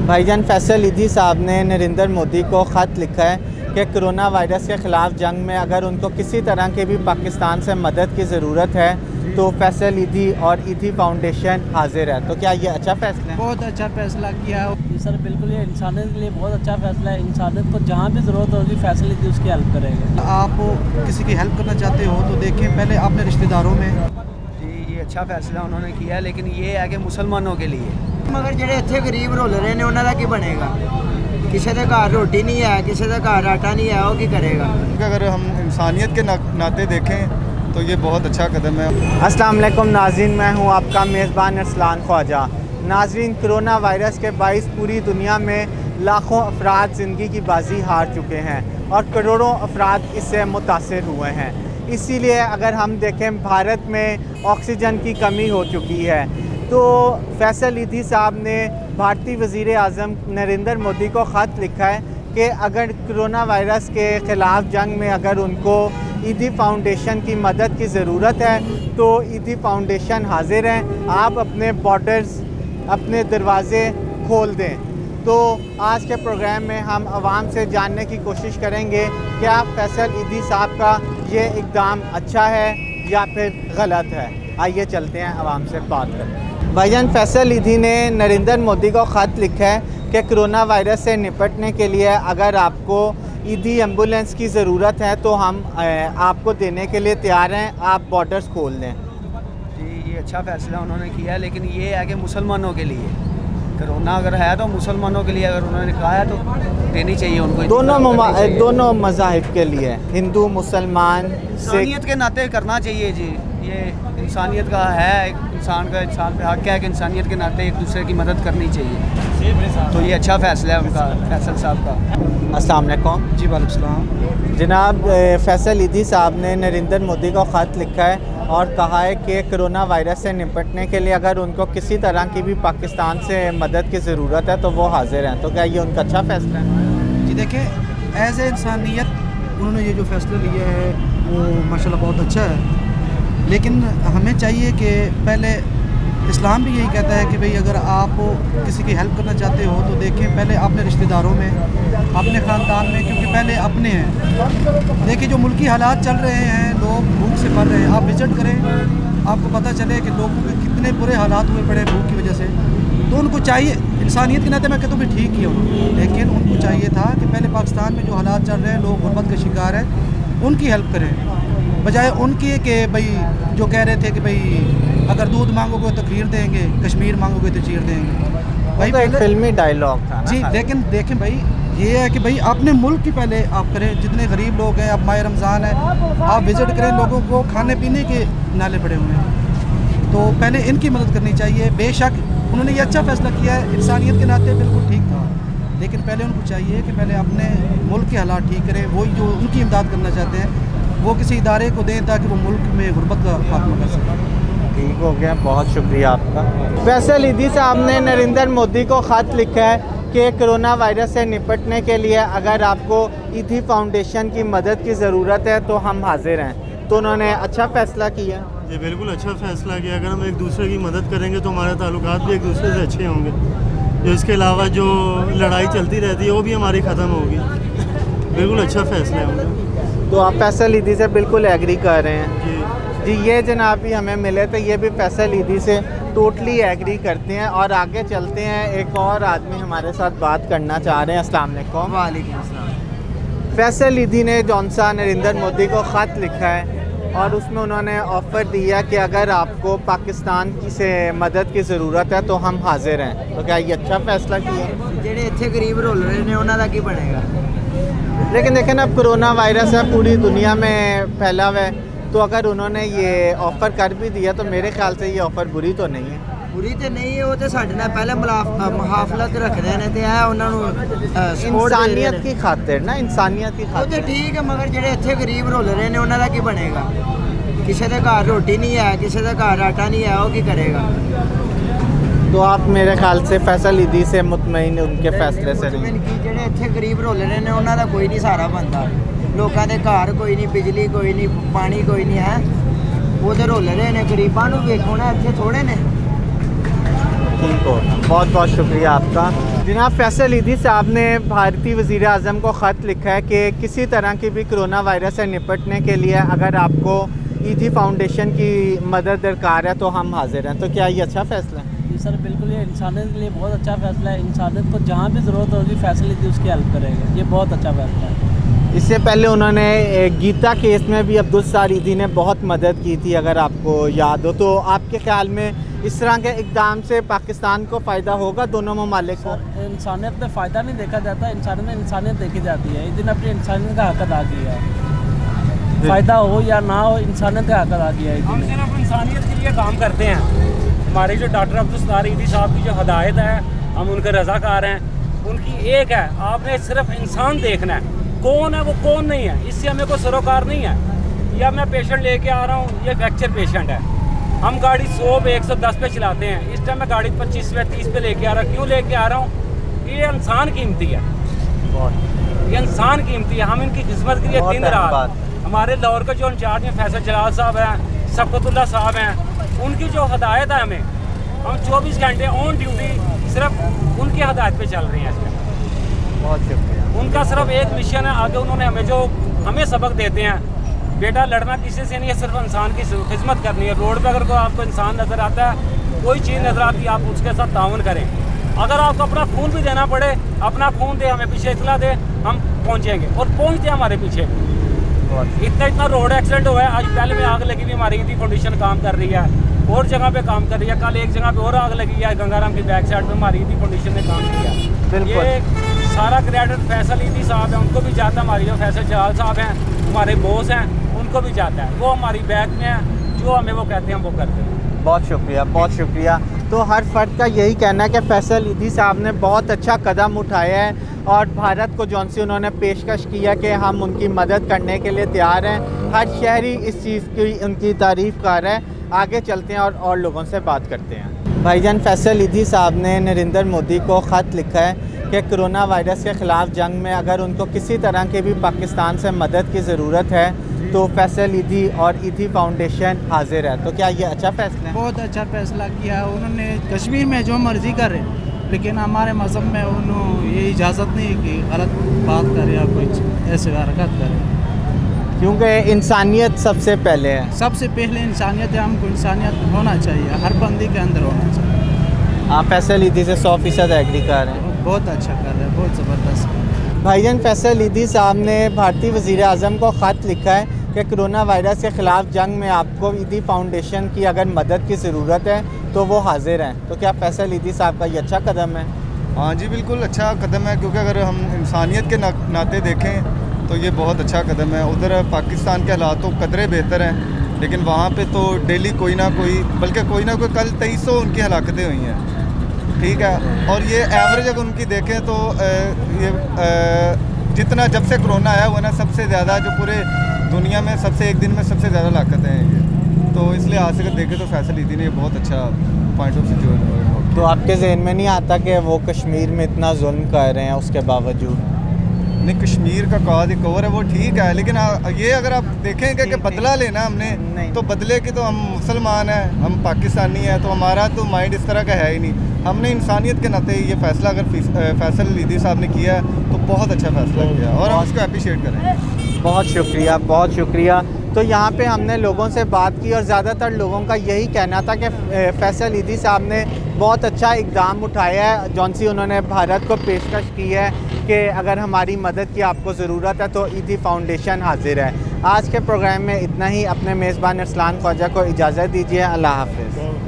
भाईजान फैसल ईदी साहब ने नरेंद्र मोदी को ख़त लिखा है कि कोरोना वायरस के ख़िलाफ़ जंग में अगर उनको किसी तरह की भी पाकिस्तान से मदद की ज़रूरत है तो फैसल ईदी और ईदी फाउंडेशन हाजिर है। तो क्या ये अच्छा फ़ैसला है? बहुत अच्छा फैसला किया है जी सर, बिल्कुल ये इंसानियत के लिए बहुत अच्छा फैसला है। इंसानियत को जहाँ भी ज़रूरत होगी फैसल ईदी उसकी हेल्प करेगा। आप किसी की हेल्प करना चाहते हो तो देखें पहले अपने रिश्तेदारों में। जी ये अच्छा फैसला उन्होंने किया है, लेकिन ये है कि मुसलमानों के लिए मगर ਜਿਹੜੇ ਇੱਥੇ ਗਰੀਬ ਰੋਲ ਰਹੇ ਨੇ ਉਹਨਾਂ ਦਾ ਕੀ ਬਣੇਗਾ? ਕਿਸੇ ਦੇ ਘਰ ਰੋਟੀ नहीं है, ਕਿਸੇ ਦੇ ਘਰ आटा नहीं है, वो की करेगा? अगर हम इंसानियत के नाते देखें तो ये बहुत अच्छा कदम है। अस्सलाम वालेकुम नाज़रीन, मैं हूँ आपका मेज़बान अरसलान ख्वाजा। नाज़रीन, कोरोना वायरस के बाइस पूरी दुनिया में लाखों अफराद ज़िंदगी की बाजी हार चुके हैं और करोड़ों अफराद इससे मुतासिर हुए हैं। इसीलिए अगर हम देखें भारत में ऑक्सीजन की कमी हो चुकी है, तो फैसल ईदी साहब ने भारतीय वज़ीर आज़म नरेंद्र मोदी को ख़त लिखा है कि अगर कोरोना वायरस के ख़िलाफ़ जंग में अगर उनको ईदी फाउंडेशन की मदद की ज़रूरत है तो ईदी फाउंडेशन हाजिर हैं। आप अपने बॉर्डर्स, अपने दरवाज़े खोल दें। तो आज के प्रोग्राम में हम आवाम से जानने की कोशिश करेंगे क्या फैसल ईदी साहब का ये इक़दाम अच्छा है या फिर गलत है। आइए चलते हैं आवाम से बात करते हैं। भाईजान फैसल ईदी ने नरेंद्र मोदी को ख़त लिखा है कि कोरोना वायरस से निपटने के लिए अगर आपको ईदी एम्बुलेंस की ज़रूरत है तो हम आपको देने के लिए तैयार हैं, आप बॉर्डर्स खोल दें। जी ये अच्छा फैसला उन्होंने किया है, लेकिन ये है कि मुसलमानों के लिए कोरोना अगर है तो मुसलमानों के लिए अगर उन्होंने कहा है तो देनी चाहिए उनको। दोनों मज़ाहिब के लिए, हिंदू मुसलमान इंसानियत के नाते करना चाहिए जी। ये इंसानियत का है, इंसान पे हक है कि इंसानियत के नाते एक दूसरे की मदद करनी चाहिए। तो ये अच्छा फ़ैसला है उनका, फैसल साहब का। अस्सलाम वालेकुम। जी वालेकुम सलाम। जनाब फैसल ईदी साहब ने नरेंद्र मोदी को ख़त लिखा है और कहा है कि कोरोना वायरस से निपटने के लिए अगर उनको किसी तरह की भी पाकिस्तान से मदद की ज़रूरत है तो वो हाजिर हैं। तो क्या ये उनका अच्छा फ़ैसला है? जी देखें, एज ए इंसानियत उन्होंने ये जो फैसला लिया है वो माशाल्लाह बहुत अच्छा है, लेकिन हमें चाहिए कि पहले इस्लाम भी यही कहता है कि भाई अगर आप किसी की हेल्प करना चाहते हो तो देखें पहले अपने रिश्तेदारों में, अपने ख़ानदान में, क्योंकि पहले अपने हैं। देखिए जो मुल्की हालात चल रहे हैं, लोग भूख से मर रहे हैं, आप विज़िट करें, आपको पता चले कि लोगों के कितने बुरे हालात हुए पड़े भूख की वजह से। तो उनको चाहिए, इंसानियत के नाते मैं कहता हूँ भी ठीक किया उन्होंने, लेकिन उनको चाहिए था कि पहले पाकिस्तान में जो हालात चल रहे हैं, लोग गुर्बत के शिकार हैं, उनकी हेल्प करें, बजाय उनके कि भाई जो कह रहे थे कि भाई अगर दूध मांगोगे तो खीर देंगे, कश्मीर मांगोगे तो चीर देंगे। भाई तो एक फिल्मी डायलॉग था ना? जी लेकिन देखें भाई ये है कि भाई अपने मुल्क की पहले आप करें। जितने गरीब लोग हैं, अब माह रमज़ान है, आप विज़िट करें, लोगों को खाने पीने के नाले पड़े हुए हैं, तो पहले इनकी मदद करनी चाहिए। बेशक उन्होंने ये अच्छा फ़ैसला किया है, इंसानियत के नाते बिल्कुल ठीक था, लेकिन पहले उनको चाहिए कि पहले अपने मुल्क के हालात ठीक करें। वही जो उनकी इमदाद करना चाहते हैं वो किसी इदारे को दें ताकि वो मुल्क में गुर्बत का खात्मा कर सकें। ठीक हो गया, बहुत शुक्रिया आपका। फैसल ईदी साहब ने नरेंद्र मोदी को ख़त लिखा है कि कोरोना वायरस से निपटने के लिए अगर आपको ईदी फाउंडेशन की मदद की ज़रूरत है तो हम हाजिर हैं। तो उन्होंने अच्छा फ़ैसला किया। ये बिल्कुल अच्छा फ़ैसला किया। अगर हम एक दूसरे की मदद करेंगे तो हमारे ताल्लुकात भी एक दूसरे से अच्छे होंगे। जो इसके अलावा जो लड़ाई चलती रहती है वो भी हमारी ख़त्म होगी। बिल्कुल अच्छा फ़ैसला है उनका। तो आप फैसल ईदी से बिल्कुल एग्री कर रहे हैं? जी जी, ये जनाब भी हमें मिले तो ये भी फैसल ईदी से टोटली एग्री करते हैं। और आगे चलते हैं, एक और आदमी हमारे साथ बात करना चाह रहे हैं। अस्सलाम वालेकुम। वालेकुम अस्सलाम। फैसल ईदी ने जौनसा नरेंद्र मोदी को ख़त लिखा है और उसमें उन्होंने ऑफ़र दिया कि अगर आपको पाकिस्तान की से मदद की ज़रूरत है तो हम हाजिर हैं। तो क्या ये अच्छा फ़ैसला किया? ਜਿਹੜੇ ਇੱਥੇ ਗਰੀਬ ਰੋਲ ਰਹੇ ਨੇ ਉਹਨਾਂ ਦਾ ਕੀ ਬਣੇਗਾ? लेकिन देखें ना, अब कोरोना वायरस है पूरी दुनिया में फैला हुआ है, तो अगर उन्होंने ये ऑफ़र कर भी दिया तो मेरे ख्याल से ये ऑफ़र बुरी तो नहीं है। बुरी तो नहीं है, वो तो ਸਾਡੇ ਨਾਲ ਪਹਿਲੇ ਮੁਹਾਫਲਤ ਰੱਖਦੇ ਨੇ ਤੇ ਇਹ ਉਹਨਾਂ ਨੂੰ ਸਪੋਰਟ इंसानियत की खातिर ना, इंसानियत की ਉਹ ਤੇ खातिर। ਠੀਕ ਹੈ, ਮਗਰ ਜਿਹੜੇ ਇੱਥੇ ਗਰੀਬ ਰੋਲ ਰਹੇ ਨੇ ਉਹਨਾਂ ਦਾ ਕੀ ਬਣੇਗਾ? ਕਿਸੇ ਦੇ ਘਰ ਰੋਟੀ ਨਹੀਂ ਹੈ, ਕਿਸੇ ਦੇ ਘਰ ਆਟਾ ਨਹੀਂ ਹੈ, ਉਹ ਕੀ ਕਰੇਗਾ? तो आप मेरे ख्याल से फैसल ईदी से मुतमईन उनके फ़ैसले से नहीं? ਕਿ ਜਿਹੜੇ ਇੱਥੇ ਗਰੀਬ ਰੋਲ ਰਹੇ ਨੇ ਉਹਨਾਂ ਦਾ ਕੋਈ ਨਹੀਂ ਸਹਾਰਾ ਬਣਦਾ। ਲੋਕਾਂ ਦੇ ਘਰ ਕੋਈ ਨਹੀਂ, ਬਿਜਲੀ ਕੋਈ ਨਹੀਂ, ਪਾਣੀ ਕੋਈ ਨਹੀਂ ਹੈ, ਉਹ ਤੇ ਰੋਲ ਰਹੇ ਨੇ। ਗਰੀਬਾਂ ਨੂੰ ਵੇਖੋ ਨਾ, ਇੱਥੇ ਥੋੜੇ ਨੇ। ठीक होगा। बहुत बहुत शुक्रिया आपका। जनाब फैसल ईदी साहब ने भारतीय वज़ीर आज़म को ख़त लिखा है कि किसी तरह की भी कोरोना वायरस से निपटने के लिए अगर आपको ईदी फाउंडेशन की मदद दरकार है तो हम हाजिर हैं। तो क्या ये अच्छा फ़ैसला है? जी सर बिल्कुल, ये इंसानियत के लिए बहुत अच्छा फ़ैसला है। इंसानियत को जहाँ भी ज़रूरत होगी फैसल ईदी उसकी हेल्प करेगा, ये बहुत अच्छा फ़ैसला है। इससे पहले उन्होंने गीता केस में भी अब्दुल सत्तार ईदी ने बहुत मदद की थी, अगर आपको याद हो। तो आपके ख्याल में इस तरह के इकदाम से पाकिस्तान को फ़ायदा होगा, दोनों ममालिक को? सर इंसानियत में फ़ायदा नहीं देखा जाता, इंसानियत देखी जाती है। इस दिन अपनी इंसानियत का हक अदा किया है, फ़ायदा हो या ना हो इंसानियत का हक अदा किया है। हम सिर्फ इंसानियत के लिए काम करते हैं। हमारे जो डॉक्टर अब्दुल सत्तार ईदी साहब की जो हदायत है, हम उनके रज़ाकार हैं। उनकी एक है, आपने सिर्फ इंसान देखना है, कौन है वो कौन नहीं है, इससे हमें कोई सरोकार नहीं है। या मैं पेशेंट लेके आ रहा हूँ, ये फ्रैक्चर पेशेंट है, हम गाड़ी 100 पे 110 पे चलाते हैं, इस टाइम मैं गाड़ी 25 पे 30 पे लेके आ रहा हूँ। क्यों लेके आ रहा हूँ? ये इंसान कीमती है, ये इंसान कीमती है। हम इनकी खिदमत के लिए दिन रात, हमारे लाहौर के जो इंचार्ज हैं फैसल जलाल साहब हैं, शफ़क़तुल्लाह साहब हैं, उनकी जो हदायत है हमें, हम 24 घंटे ऑन ड्यूटी सिर्फ उनकी हदायत पे चल रहे हैं। इसमें बहुत शुक्रिया। उनका सिर्फ एक मिशन है, आगे उन्होंने हमें सबक देते हैं, बेटा लड़ना किसी से नहीं है, सिर्फ इंसान की खिदमत करनी है। रोड पे अगर कोई आपको इंसान नज़र आता है, कोई चीज़ नज़र आती है, आप उसके साथ ताउन करें। अगर आपको अपना खून भी देना पड़े, अपना खून दे, हमें पीछे इतला दे, हम पहुँचेंगे और पहुँचते हैं हमारे पीछे। इतना रोड एक्सीडेंट हुआ है। आज पहले में आग लगी हुई, हमारी ईदी फाउंडेशन काम कर रही है, और जगह पे काम कर रही है। कल एक जगह पे और आग लगी है, गंगाराम की बैक साइड पे, हमारी ईदी फाउंडेशन ने काम किया। ये सारा क्रेडिट फैसल ईदी साहब है, उनको भी जाता है। हमारी जो फैसल जलाल साहब हैं, हमारे बॉस हैं, उनको भी जाता है। वो हमारी बैक में है, जो हमें वो कहते हैं हम वो करते हैं। बहुत शुक्रिया, बहुत शुक्रिया। तो हर फर्द का यही कहना है कि फैसल ईदी साहब ने बहुत अच्छा कदम उठाया है और भारत को जौन सी उन्होंने पेशकश किया कि हम उनकी मदद करने के लिए तैयार हैं। हर शहरी इस चीज़ की उनकी तारीफ़ कर रहा है। आगे चलते हैं और लोगों से बात करते हैं। भाईजान फैसल ईदी साहब ने नरेंद्र मोदी को ख़त लिखा है कि कोरोना वायरस के ख़िलाफ़ जंग में अगर उनको किसी तरह की भी पाकिस्तान से मदद की ज़रूरत है तो फैसल ईदी और ईदी फाउंडेशन हाजिर है। तो क्या ये अच्छा फ़ैसला है? बहुत अच्छा फैसला किया उन्होंने। कश्मीर में जो मर्ज़ी करे, लेकिन हमारे मज़हब में उन्होंने ये इजाज़त नहीं है कि गलत बात करे या कुछ ऐसे हरकत करे, क्योंकि इंसानियत सबसे पहले है। सबसे पहले इंसानियत है, हमको इंसानियत होना चाहिए, हर बंदी के अंदर होना चाहिए। आप फैसल ईदी से 100% एग्री कर रहे हैं? बहुत अच्छा कर रहे हैं, बहुत ज़बरदस्त। भाईजान फैसल ईदी साहब ने भारतीय वज़ीर आज़म को ख़त लिखा है कि कोरोना वायरस के ख़िलाफ़ जंग में आपको ईदी फाउंडेशन की अगर मदद की ज़रूरत है तो वो हाजिर हैं। तो क्या फैसल ईदी साहब का ये अच्छा कदम है? हाँ जी, बिल्कुल अच्छा कदम है, क्योंकि अगर हम इंसानियत के नाते देखें तो ये बहुत अच्छा कदम है। उधर पाकिस्तान के हालात तो कदरे बेहतर हैं, लेकिन वहाँ पे तो डेली कोई ना कोई, बल्कि कोई ना कोई, कल 2300 उनकी हलाकतें हुई हैं, ठीक है। और ये एवरेज अगर उनकी देखें तो ये जितना जब से कोरोना आया हुआ ना, सबसे ज़्यादा जो पूरे दुनिया में सबसे एक दिन में सबसे ज़्यादा हलाकतें हैं ये। तो इसलिए आज से अगर देखें तो फैसल ईदी ने बहुत अच्छा पॉइंट ऑफ व्यू। तो आपके जहन में नहीं आता कि वो कश्मीर में इतना जुल्म कर रहे हैं उसके बावजूद? नहीं, कश्मीर का कौज एक और है, वो ठीक है, लेकिन ये अगर आप देखेंगे कि बदला लेना हमने, तो बदले की तो हम मुसलमान हैं, हम पाकिस्तानी हैं, तो हमारा तो माइंड इस तरह का है ही नहीं। हमने इंसानियत के नाते ये फ़ैसला अगर फैसल ईदी साहब ने किया तो बहुत अच्छा फ़ैसला किया और हम उसको अप्रिशिएट करें। बहुत शुक्रिया, बहुत शुक्रिया। तो यहाँ पे हमने लोगों से बात की और ज़्यादातर लोगों का यही कहना था कि फैसल ईदी साहब ने बहुत अच्छा इक़दाम उठाया है, जौन सी उन्होंने भारत को पेशकश की है कि अगर हमारी मदद की आपको ज़रूरत है तो ईदी फाउंडेशन हाजिर है। आज के प्रोग्राम में इतना ही। अपने मेज़बान अरसलान ख्वाजा को इजाज़त दीजिए। अल्लाह हाफ़िज़।